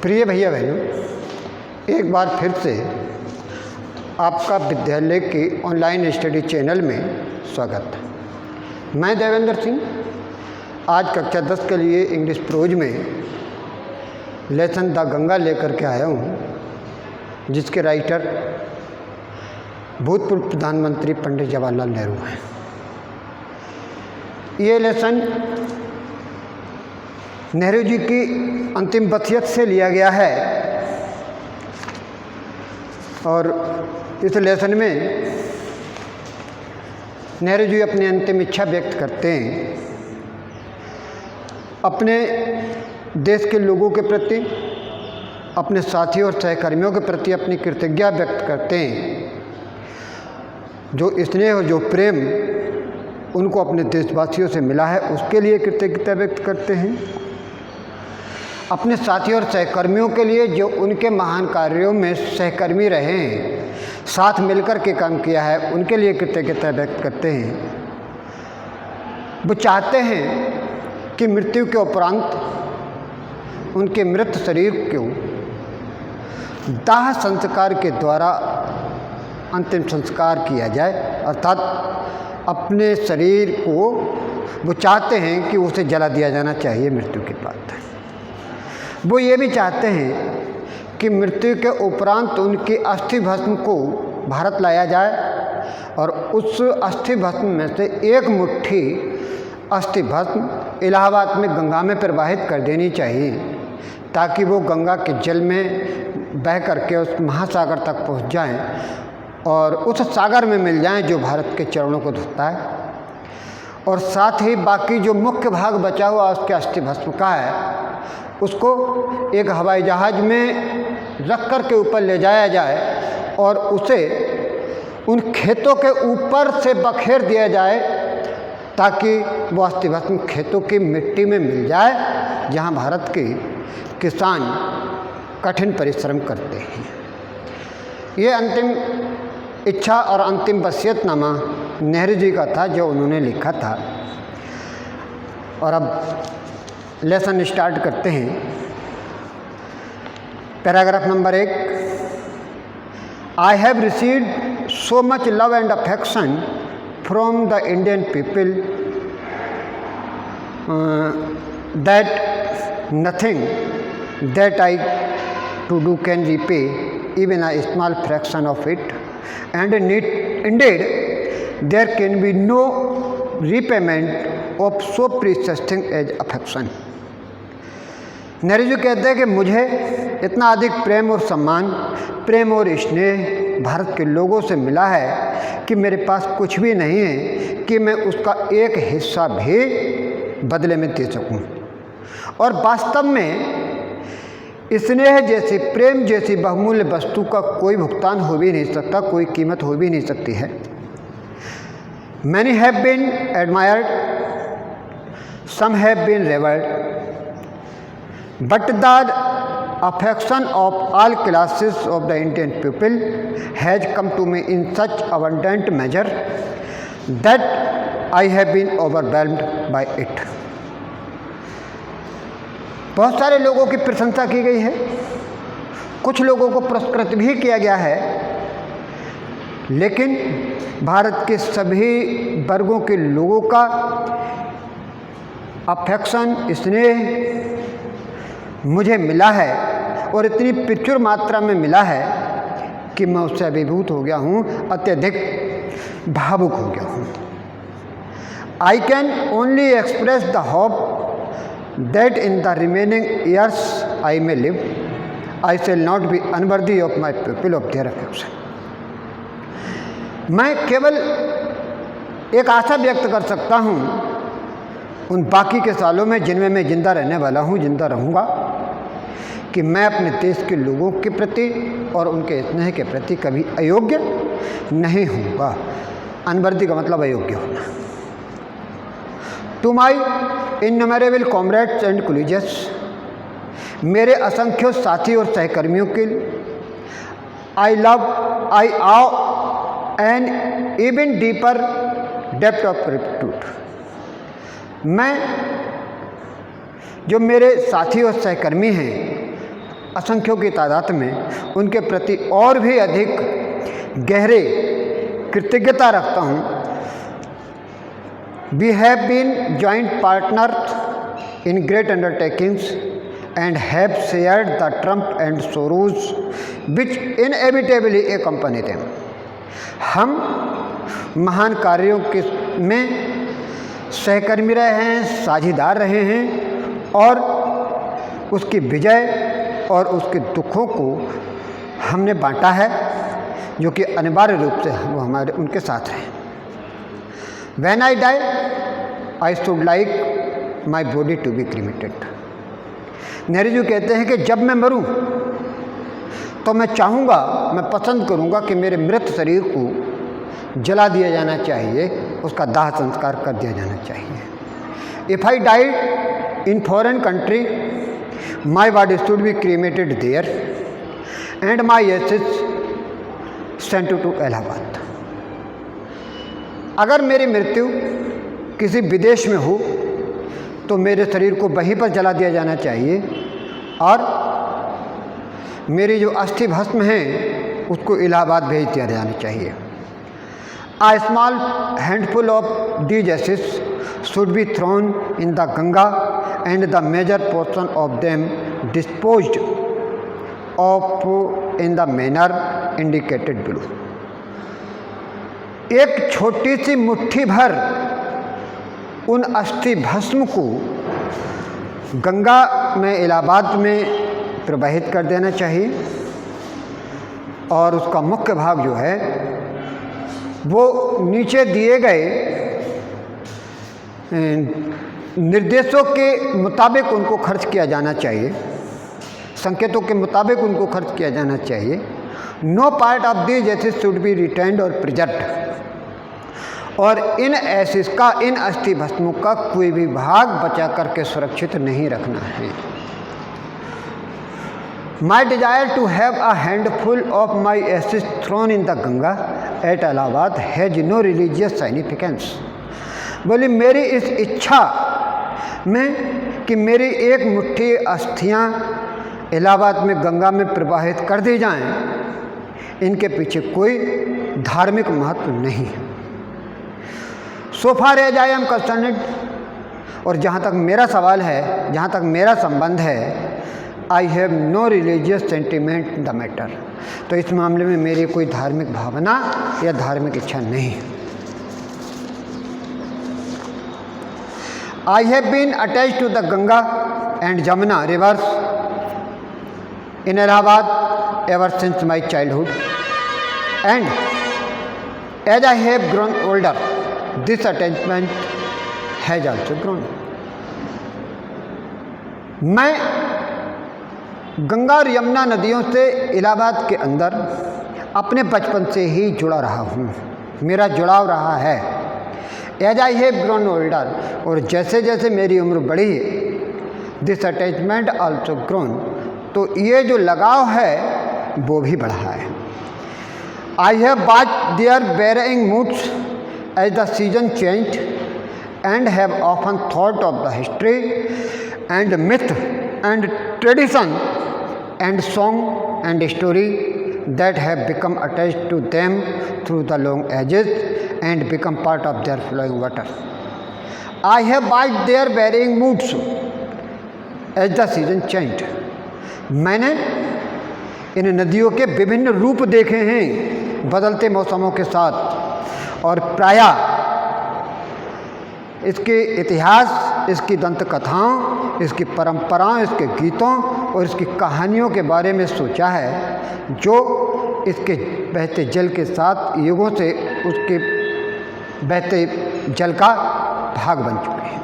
प्रिय भैया बहनों, एक बार फिर से आपका विद्यालय के ऑनलाइन स्टडी चैनल में स्वागत है। मैं देवेंद्र सिंह आज कक्षा 10 के लिए इंग्लिश प्रोज में लेसन द गंगा लेकर के आया हूँ, जिसके राइटर भूतपूर्व प्रधानमंत्री पंडित जवाहरलाल नेहरू हैं। ये लेसन नेहरू जी की अंतिम वसीयत से लिया गया है और इस लेसन में नेहरू जी अपनी अंतिम इच्छा व्यक्त करते हैं, अपने देश के लोगों के प्रति, अपने साथियों और सहकर्मियों के प्रति अपनी कृतज्ञता व्यक्त करते हैं। जो स्नेह और जो प्रेम उनको अपने देशवासियों से मिला है, उसके लिए कृतज्ञता व्यक्त करते हैं। अपने साथियों और सहकर्मियों के लिए जो उनके महान कार्यों में सहकर्मी रहे हैं, साथ मिलकर के काम किया है, उनके लिए कृतज्ञता व्यक्त करते हैं। वो चाहते हैं कि मृत्यु के उपरांत उनके मृत शरीर को दाह संस्कार के द्वारा अंतिम संस्कार किया जाए, अर्थात अपने शरीर को वो चाहते हैं कि उसे जला दिया जाना चाहिए मृत्यु के बाद। वो ये भी चाहते हैं कि मृत्यु के उपरांत उनकी अस्थि भस्म को भारत लाया जाए और उस अस्थि भस्म में से एक मुट्ठी अस्थि भस्म इलाहाबाद में गंगा में प्रवाहित कर देनी चाहिए, ताकि वो गंगा के जल में बह करके उस महासागर तक पहुंच जाएं और उस सागर में मिल जाएं जो भारत के चरणों को धोता है। और साथ ही बाकी जो मुख्य भाग बचा हुआ उसके अस्थि भस्म का है, उसको एक हवाई जहाज़ में रख कर के ऊपर ले जाया जाए और उसे उन खेतों के ऊपर से बखेर दिया जाए, ताकि वो अस्थि भस्म खेतों की मिट्टी में मिल जाए जहाँ भारत के किसान कठिन परिश्रम करते हैं। ये अंतिम इच्छा और अंतिम वसीयतनामा नेहरू जी का था जो उन्होंने लिखा था। और अब लेसन स्टार्ट करते हैं। Paragraph number 1। I have received so much love and affection from the Indian people that nothing that I to do can repay even a small fraction of it, and indeed there can be no repayment of so precious thing as affection. Nehru ji कहते हैं कि मुझे इतना अधिक प्रेम और सम्मान, प्रेम और स्नेह भारत के लोगों से मिला है कि मेरे पास कुछ भी नहीं है कि मैं उसका एक हिस्सा भी बदले में दे सकूं। और वास्तव में स्नेह जैसी, प्रेम जैसी बहुमूल्य वस्तु का कोई भुगतान हो भी नहीं सकता, कोई कीमत हो भी नहीं सकती है। Many have been admired, some have been revered, but the affection of all classes of the Indian people has come to me in such abundant measure that I have been overwhelmed by it. बहुत सारे लोगों की प्रशंसा की गई है, कुछ लोगों को पुरस्कृत भी किया गया है, लेकिन भारत के सभी वर्गों के लोगों का अफेक्शन, स्नेह मुझे मिला है और इतनी प्रचुर मात्रा में मिला है कि मैं उससे अभिभूत हो गया हूँ, अत्यधिक भावुक हो गया हूँ। I can only express the hope that in the remaining years I may live, I shall not be unworthy of my people of their affection. मैं केवल एक आशा व्यक्त कर सकता हूँ उन बाकी के सालों में जिनमें मैं जिंदा रहने वाला हूँ, जिंदा रहूँगा, कि मैं अपने देश के लोगों के प्रति और उनके स्नेह के प्रति कभी अयोग्य नहीं होऊंगा। अनवर्दी का मतलब अयोग्य होना। To my innumerable comrades and colleagues, मेरे असंख्य साथी और सहकर्मियों के लिए I owe an even deeper depth of gratitude, मैं जो मेरे साथी और सहकर्मी हैं असंख्यों की तादाद में उनके प्रति और भी अधिक गहरे कृतज्ञता रखता हूँ। We have been joint partner in great undertakings and have shared the triumph and sorrows which inevitably accompany them. हम महान कार्यों के में सहकर्मी रहे हैं, साझीदार रहे हैं और उसकी विजय और उसके दुखों को हमने बांटा है, जो कि अनिवार्य रूप से वो हमारे उनके साथ रहे। When I die, I should like my body to be cremated। Nehru ji कहते हैं कि जब मैं मरूं तो मैं चाहूँगा, मैं पसंद करूँगा कि मेरे मृत शरीर को जला दिया जाना चाहिए, उसका दाह संस्कार कर दिया जाना चाहिए। If I died in foreign country, my body should be cremated there and my ashes sent to Allahabad. अगर मेरी मृत्यु किसी विदेश में हो तो मेरे शरीर को वहीं पर जला दिया जाना चाहिए और मेरी जो अस्थि भस्म है उसको इलाहाबाद भेज दिया जाना चाहिए। A small handful of these ashes should be thrown in the Ganga and the major portion of them disposed of in the manner indicated below। एक छोटी सी मुट्ठी भर उन अस्थि भस्म को गंगा में इलाहाबाद में प्रवाहित कर देना चाहिए और उसका मुख्य भाग जो है वो नीचे दिए गए निर्देशों के मुताबिक उनको खर्च किया जाना चाहिए, संकेतों के मुताबिक उनको खर्च किया जाना चाहिए। No part of these ashes should be retained और प्रिजर्व्ड। और इन एसिस का, इन अस्थि भस्मों का कोई भी भाग बचा करके सुरक्षित नहीं रखना है। My desire to have a handful of my ashes thrown in the Ganga at Allahabad has no religious significance. बोली मेरी इस इच्छा में कि मेरी एक मुट्ठी अस्थियाँ इलाहाबाद में गंगा में प्रवाहित कर दी जाएं, इनके पीछे कोई धार्मिक महत्व नहीं है। So far as I am concerned, और जहाँ तक मेरा सवाल है, जहाँ तक मेरा संबंध है, I have no religious sentiment in the matter. तो इस मामले में मेरी कोई धार्मिक भावना या धार्मिक इच्छा नहीं है। I have been attached to the Ganga and Jamuna rivers in Allahabad ever since my childhood and as I have grown older this attachment has also grown. मैं गंगा और यमुना नदियों से इलाहाबाद के अंदर अपने बचपन से ही जुड़ा रहा हूँ, मेरा जुड़ाव रहा है। As I have grown older, और जैसे जैसे मेरी उम्र बढ़ी दिस अटैचमेंट ऑल्सो ग्रोन, तो ये जो लगाव है वो भी बढ़ा है। I have watched their varying moods as the season change and have often thought of the history and myth and tradition and song and story that have become attached to them through the long ages and become part of their flowing water. I have watched their varying moods as the season changed. मैंने इन नदियों के विभिन्न रूप देखे हैं बदलते मौसमों के साथ, और प्रायः इसके इतिहास, इसकी दंत कथाओं, इसकी परंपराओं, इसके गीतों और इसकी कहानियों के बारे में सोचा है, जो इसके बहते जल के साथ युगों से उसके बहते जल का भाग बन चुके हैं।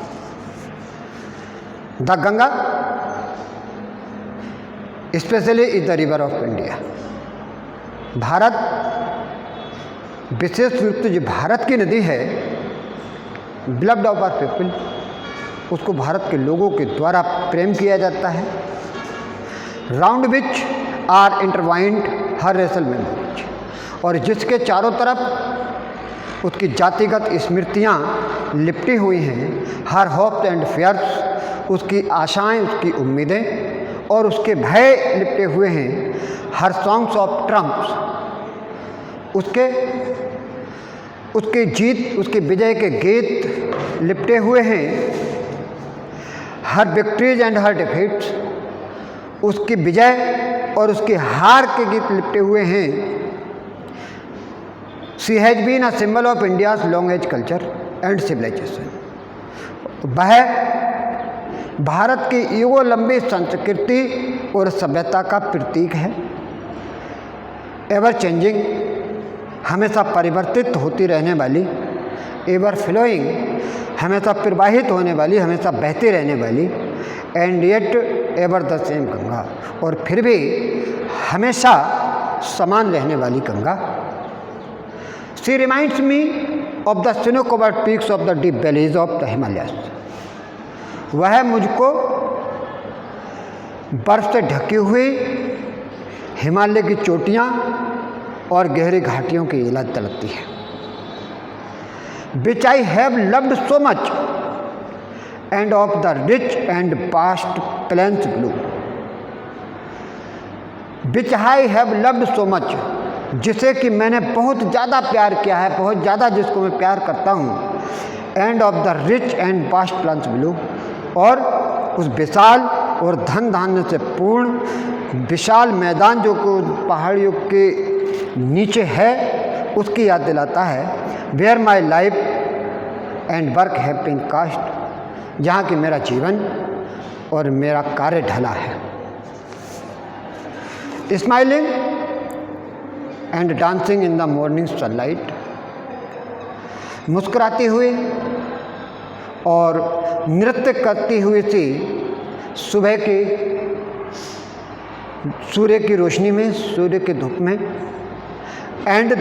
The Ganga specially is the river of India. Bharat, विशेष रूप से जो भारत की नदी है, बिलव्ड ऑफ आवर पीपल, उसको भारत के लोगों के द्वारा प्रेम किया जाता है। Round which are intertwined her racial memories, और जिसके चारों तरफ उसकी जातिगत स्मृतियाँ लिपटी हुई हैं, हर होप्स एंड फेयर्स, उसकी आशाएं, उसकी उम्मीदें और उसके भय लिपटे हुए हैं। हर सॉन्ग्स ऑफ ट्रम्प्स, उसके जीत, उसके विजय के गीत लिपटे हुए हैं। हर विक्ट्रीज एंड हर डिफीट्स, उसकी विजय और उसकी हार के गीत लिपटे हुए हैं। She has been a symbol of India's long age culture and civilisation. वह भारत की युगों लंबी संस्कृति और सभ्यता का प्रतीक है। एवर चेंजिंग, हमेशा परिवर्तित होती रहने वाली। एवर फ्लोइंग, हमेशा प्रवाहित होने वाली, हमेशा बहती रहने वाली। And yet ever the same Ganga, और फिर भी हमेशा समान रहने वाली Ganga. She reminds me of the snow covered peaks of the deep valleys of the Himalayas. वह मुझको बर्फ से ढकी हुई हिमालय की चोटियाँ और गहरी घाटियों की याद दिलाती है। Which I have loved so much and of the rich and vast plains blue. Which I have loved so much, जिसे कि मैंने बहुत ज़्यादा प्यार किया है, बहुत ज़्यादा जिसको मैं प्यार करता हूँ। And of the rich and vast plains blue, और उस विशाल और धन धान्य से पूर्ण विशाल मैदान जो को पहाड़ियों के नीचे है, उसकी याद दिलाता है। Where my life and work have been cast, जहाँ कि मेरा जीवन और मेरा कार्य ढला है। Smiling and dancing in the morning sunlight, मुस्कुराती हुई और नृत्य करती हुई सी सुबह की सूर्य की रोशनी में, सूर्य की धूप में। And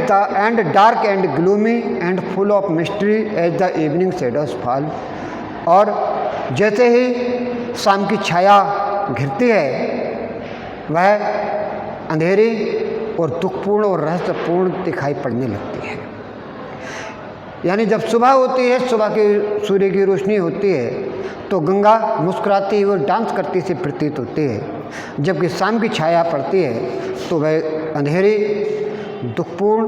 dark and gloomy and full of mystery as the evening shadows fall, और जैसे ही शाम की छाया घिरती है, वह अंधेरी और दुखपूर्ण और रहस्यपूर्ण दिखाई पड़ने लगती है। यानी जब सुबह होती है, सुबह की सूर्य की रोशनी होती है, तो गंगा मुस्कुराती हुई डांस करती सी प्रतीत होती है। जबकि शाम की छाया पड़ती है तो वह अंधेरी, दुखपूर्ण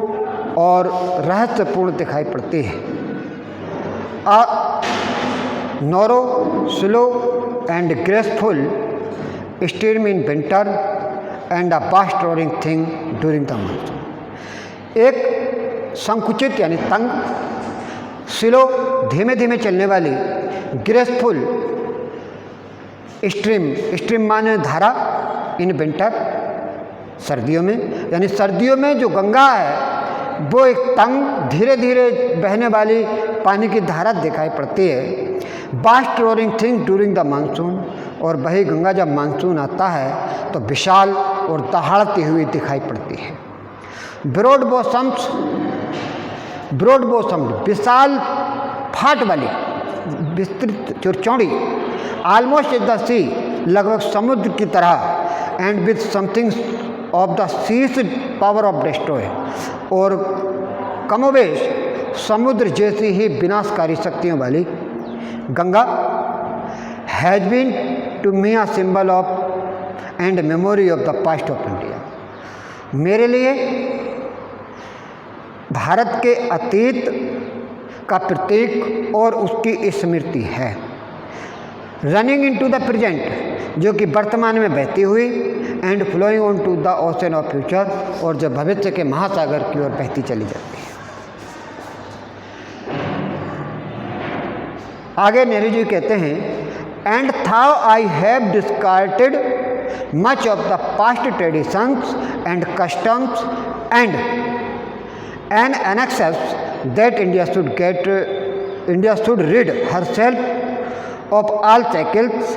और रहस्यपूर्ण दिखाई पड़ती है। Noro slow and graceful steam in winter and a fast rolling thing during the monsoon. एक संकुचित यानी तंग, स्लो धीमे धीमे चलने वाली, ग्रेसफुल स्ट्रीम माने धारा, इन विंटर सर्दियों में, यानी सर्दियों में जो गंगा है वो एक तंग धीरे धीरे बहने वाली पानी की धारा दिखाई पड़ती है। Fast rolling thing during the monsoon, और वही गंगा जब मानसून आता है तो विशाल और दहाड़ती हुई दिखाई पड़ती है। ब्रॉड बॉसम, विशाल फाट वाली, विस्तृत चौड़ी, ऑलमोस्ट द सी, लगभग समुद्र की तरह। And with something of the sea's power of destroy, और कमोवेश समुद्र जैसी ही विनाशकारी शक्तियों वाली Ganga has been to me a symbol of and memory of the past of India. मेरे लिए भारत के अतीत का प्रतीक और उसकी स्मृति है। रनिंग इनटू द प्रेजेंट, जो कि वर्तमान में बहती हुई, and flowing on to the ocean of future, और जो भविष्य के महासागर की ओर बहती चली जाती है। आगे नेहरू जी कहते हैं, and though I have discarded much of the past traditions and customs and an annexes that India should rid herself of all shackles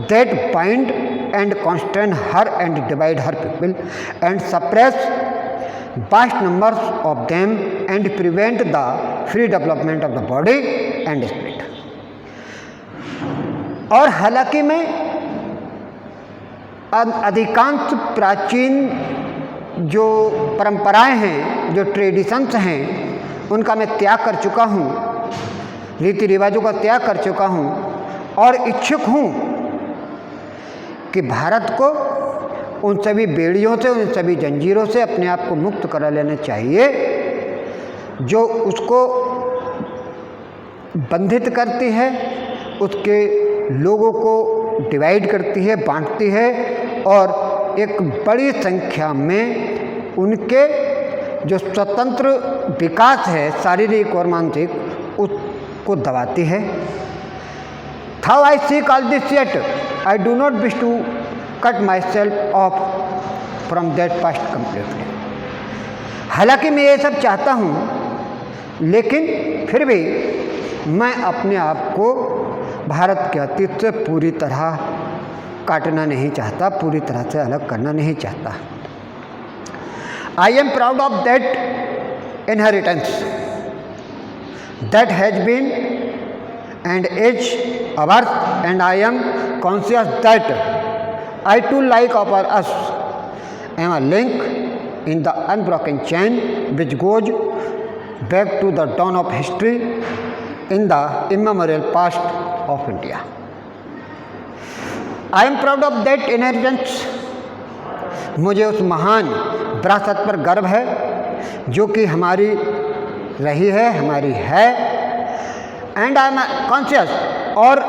that bind and constrain her and divide her people, and suppress vast numbers of them and prevent the free development of the body and spirit। और हालांकि मैं अधिकांश प्राचीन जो परंपराएं हैं, जो traditions हैं, उनका मैं त्याग कर चुका हूँ, रीति रिवाजों का त्याग कर चुका हूँ, और इच्छुक हूँ कि भारत को उन सभी बेड़ियों से, उन सभी जंजीरों से अपने आप को मुक्त करा लेना चाहिए जो उसको बंधित करती है, उसके लोगों को डिवाइड करती है, बांटती है और एक बड़ी संख्या में उनके जो स्वतंत्र विकास है शारीरिक और मानसिक, उसको दबाती है। How I seek all this yet, I do not wish to cut myself off from that past completely. हालांकि मैं ये सब चाहता हूँ, लेकिन फिर भी मैं अपने आप को भारत के अतीत से पूरी तरह काटना नहीं चाहता, पूरी तरह से अलग करना नहीं चाहता। I am proud of that inheritance that has been and is ours, and I am conscious that I too, like our us, am a link in the unbroken chain which goes back to the dawn of history in the immemorial past of India. I am proud of that inheritance. मुझे उस महान विरासत पर गर्व है जो कि हमारी रही है, हमारी है। एंड आई एम कॉन्शियस, और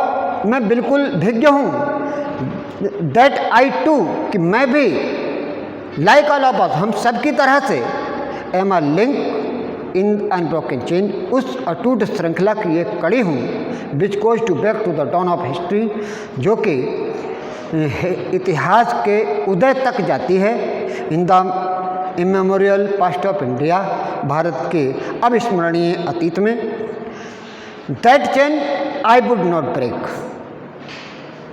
मैं बिल्कुल भिज्ञ हूँ दैट आई टू, कि मैं भी लाइक ऑल ऑफ अस, हम सब की तरह से am a link in unbroken chain, उस अटूट श्रृंखला की एक कड़ी हूँ which goes to back to the dawn of history, जो कि इतिहास के उदय तक जाती है, in the immemorial past of India, Bharat के अविस्मरणीय अतीत में। That chain I would not break,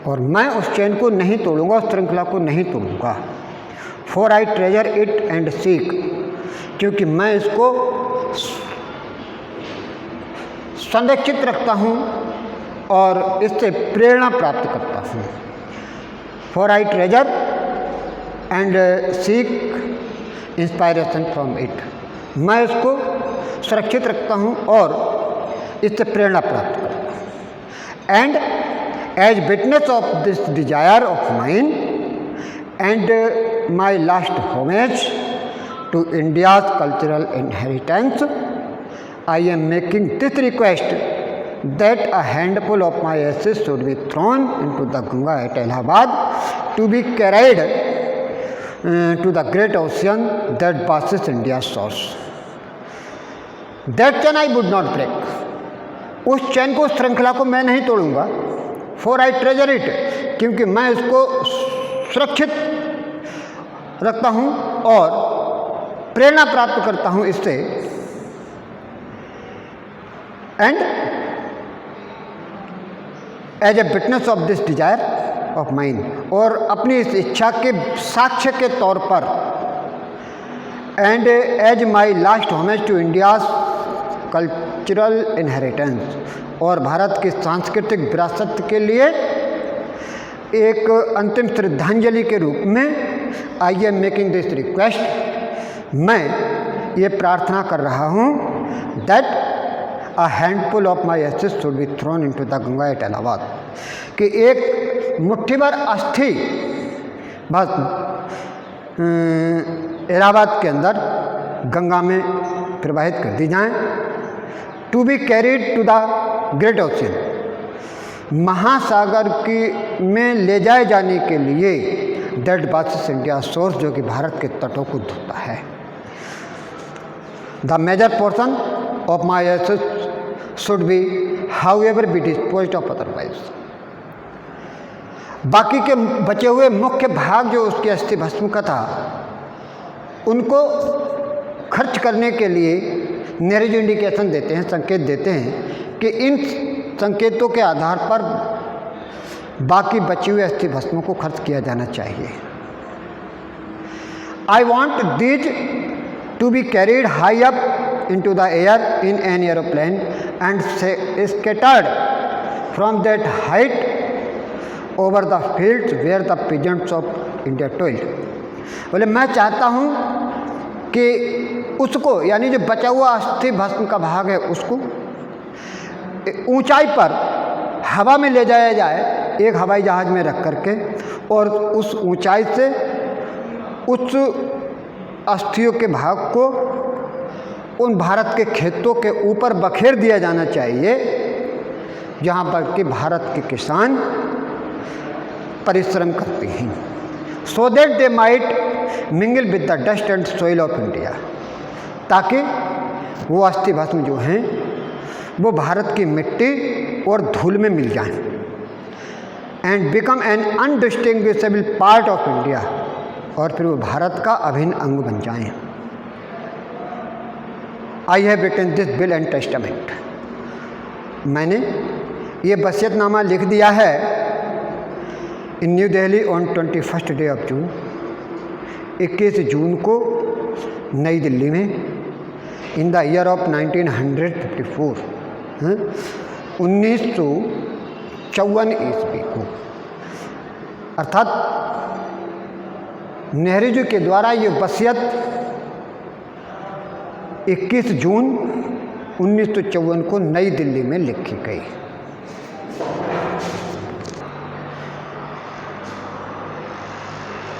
और मैं उस चेन को नहीं तोड़ूंगा, उस श्रृंखला को नहीं तोड़ूंगा। For I treasure it and seek, क्योंकि मैं इसको संरक्षित रखता हूँ और इससे प्रेरणा प्राप्त करता हूँ। For I treasure and seek inspiration from it, मैं इसको सुरक्षित रखता हूँ और इससे प्रेरणा प्राप्त करता हूँ। And as witness of this desire of mine and my last homage to India's cultural inheritance, I am making this request that a handful of my ashes should be thrown into the Ganga at Allahabad to be carried to the great ocean that passes India's shores. That chain I would not break. उस चैन को, श्रृंखला को मैं नहीं तोड़ूंगा। For I treasure it, क्योंकि मैं इसको सुरक्षित रखता हूँ और प्रेरणा प्राप्त करता हूँ इससे। And as a witness of this desire of mine, और अपनी इस इच्छा के साक्ष्य के तौर पर। And as my last homage to India's cultural inheritance, और भारत की सांस्कृतिक विरासत के लिए एक अंतिम श्रद्धांजलि के रूप में I am making this request, मैं ये प्रार्थना कर रहा हूँ that a handful of my ashes should be thrown into the Ganga at Allahabad, कि एक मुट्ठी भर अस्थि बस इलाहाबाद के अंदर गंगा में प्रवाहित कर दी जाएं। To be carried to the great ocean, महासागर की में ले जाए जाने के लिए, दैट बासिस इंडिया सोर्स, जो कि भारत के तटों को धोता है। The major portion of my ashes should be however be disposed of otherwise, बाकी के बचे हुए मुख्य भाग जो उसके अस्थि भस्म का था, उनको खर्च करने के लिए नेहरू इंडिकेशन देते हैं, संकेत देते हैं कि इन संकेतों के आधार पर बाकी बचे हुए अस्थि भस्मों को खर्च किया जाना चाहिए। I want these two be carried high up into the air in an aeroplane and scattered from that height over the fields where the peasants of India toiled। बोले मैं चाहता हूँ कि उसको, यानी जो बचा हुआ अस्थि भस्म का भाग है, उसको ऊंचाई पर हवा में ले जाया जाए, एक हवाई जहाज में रख करके, और उस ऊंचाई से उस अस्थियों के भाग को उन भारत के खेतों के ऊपर बखेर दिया जाना चाहिए जहाँ पर कि भारत के किसान परिश्रम करते हैं, so that they might mingle with the dust and soil of India, ताकि वो अस्थि भस्म जो हैं वो भारत की मिट्टी और धूल में मिल जाएं and become an indistinguishable part of India, और फिर वो भारत का अभिन्न अंग बन जाएं। I have written this will and testament, मैंने ये वसीयतनामा लिख दिया है in New Delhi on 21 day of June, 21 जून को नई दिल्ली में, इन द ईयर ऑफ 1954, 1954 ईस्वी को, अर्थात नेहरू जी के द्वारा ये वसीयत 21 जून 1954 को नई दिल्ली में लिखी गई।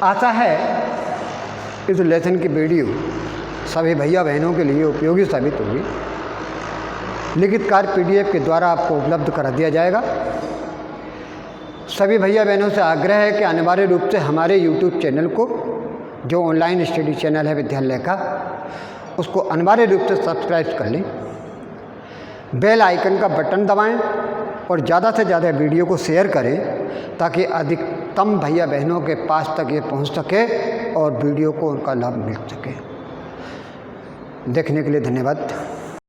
आशा है इस लेसन की वीडियो सभी भैया बहनों के लिए उपयोगी साबित होगी। लिखित कार्य PDF के द्वारा आपको उपलब्ध करा दिया जाएगा। सभी भैया बहनों से आग्रह है कि अनिवार्य रूप से हमारे YouTube चैनल को, जो ऑनलाइन स्टडी चैनल है विद्यालय का, उसको अनिवार्य रूप से सब्सक्राइब कर लें, बेल आइकन का बटन दबाएं और ज़्यादा से ज़्यादा वीडियो को शेयर करें ताकि अधिकतम भैया बहनों के पास तक ये पहुंच सके और वीडियो को उनका लाभ मिल सके। देखने के लिए धन्यवाद।